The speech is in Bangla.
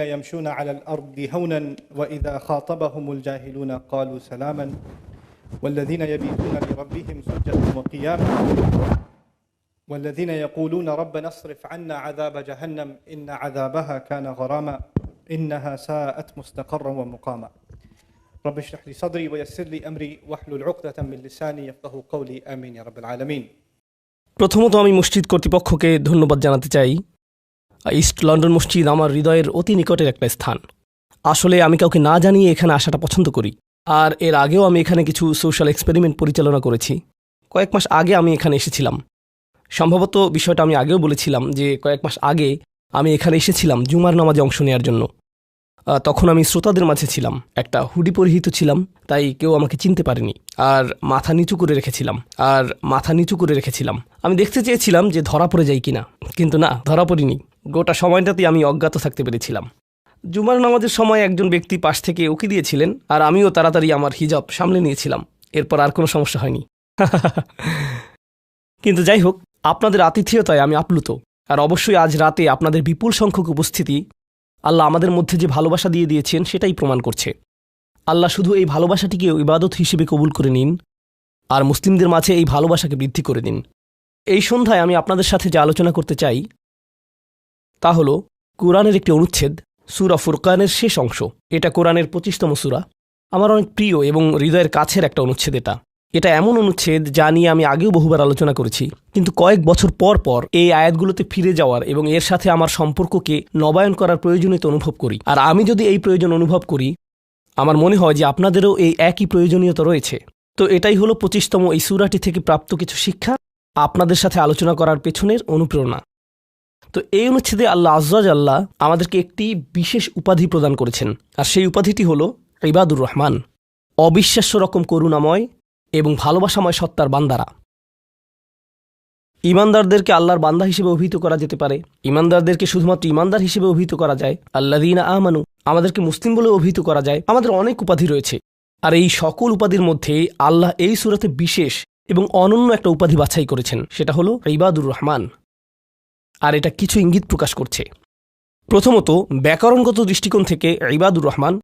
يمشون على الأرض هونا وإذا خاطبهم الجاهلون قالوا سلاما والذين يبيتون لربهم سجدا وقياما والذين يقولون ربنا اصرف عنا عذاب جهنم إن عذابها كان غراما إنها ساءت مستقرا ومقاما رب اشرح لي صدري ويسر لي أمري واحلل عقدة من لساني يفقهوا قولي آمين يا رب العالمين। প্রথমত আমি মসজিদ কর্তৃপক্ষকে ধন্যবাদ জানাতে চাই। ইস্ট লন্ডন মসজিদ আমার হৃদয়ের অতি নিকটের একটা স্থান। আসলে আমি কাউকে না জানিয়ে এখানে আসাটা পছন্দ করি। আর এর আগেও আমি এখানে কিছু সোশ্যাল এক্সপেরিমেন্ট পরিচালনা করেছি। কয়েক মাস আগে আমি এখানে এসেছিলাম। সম্ভবত বিষয়টা আমি আগেও বলেছিলাম যে কয়েক মাস আগে আমি এখানে এসেছিলাম জুমার নামাজে অংশ নেওয়ার জন্য। তখন আমি শ্রোতাদের মাঝে ছিলাম, একটা হুডি পরিহিত ছিলাম, তাই কেউ আমাকে চিনতে পারেনি। আর মাথা নিচু করে রেখেছিলাম। আমি দেখতে চেয়েছিলাম যে ধরা পড়ে যাই কিনা, কিন্তু না, ধরা পড়িনি। গোটা সময়টাতেই আমি অজ্ঞাত থাকতে পেরেছিলাম। জুমার নামাজের সময় একজন ব্যক্তি পাশ থেকে উকি দিয়েছিলেন, আর আমিও তাড়াতাড়ি আমার হিজাব সামলে নিয়েছিলাম। এরপর আর কোনো সমস্যা হয়নি। কিন্তু যাই হোক, আপনাদের আতিথেয়তায় আমি আপ্লুত। আর অবশ্যই আজ রাতে আপনাদের বিপুল সংখ্যক উপস্থিতি আল্লাহ আমাদের মধ্যে যে ভালোবাসা দিয়ে দিয়েছেন সেটাই প্রমাণ করছে। আল্লাহ শুধু এই ভালোবাসাটিকেও ইবাদত হিসেবে কবুল করে নিন, আর মুসলিমদের মাঝে এই ভালোবাসাকে বৃদ্ধি করে দিন। এই সন্ধ্যায় আমি আপনাদের সাথে যে আলোচনা করতে চাই তা হল কোরআনের একটি অনুচ্ছেদ, সূরা ফুরকানের শেষ অংশ। এটা কোরআনের 25তম সূরা। আমার অনেক প্রিয় এবং হৃদয়ের কাছের একটা অনুচ্ছেদ। এটা এমন অনুচ্ছেদ যা নিয়ে আমি আগেও বহুবার আলোচনা করেছি, কিন্তু কয়েক বছর পর পর এই আয়াতগুলোতে ফিরে যাওয়ার এবং এর সাথে আমার সম্পর্ককে নবায়ন করার প্রয়োজনীয়তা অনুভব করি। আর আমি যদি এই প্রয়োজন অনুভব করি, আমার মনে হয় যে আপনাদেরও এই একই প্রয়োজনীয়তা রয়েছে। তো এটাই হলো 25তম এই সূরাটি থেকে প্রাপ্ত কিছু শিক্ষা, আপনাদের সাথে আলোচনা করার পেছনের অনুপ্রেরণা। তো এই অনুচ্ছেদে আল্লাহ আয্যা ওয়া জাল্লা আমাদেরকে একটি বিশেষ উপাধি প্রদান করেছেন, আর সেই উপাধিটি হল ইবাদুর রহমান, অবিশ্বাস্য রকম করুণাময় এবং ভালোবাসাময় সত্তার বান্দারা। ইমানদারদেরকে আল্লাহর বান্দা হিসেবে অভিহিত করা যেতে পারে, ইমানদারদেরকে শুধুমাত্র ইমানদার হিসেবে অভিহিত করা যায়, আল্লাযীনা আমানু আমাদেরকে মুসলিম বলে অভিহিত করা যায়। আমাদের অনেক উপাধি রয়েছে, আর এই সকল উপাধির মধ্যে আল্লাহ এই সূরাতে বিশেষ এবং অনন্য একটা উপাধি বাছাই করেছেন, সেটা হলো ইবাদুর রহমান। আর এটা কিছু ইঙ্গিত প্রকাশ করছে। প্রথমত, ব্যাকরণগত দৃষ্টিকোণ থেকে ইবাদুর রহমান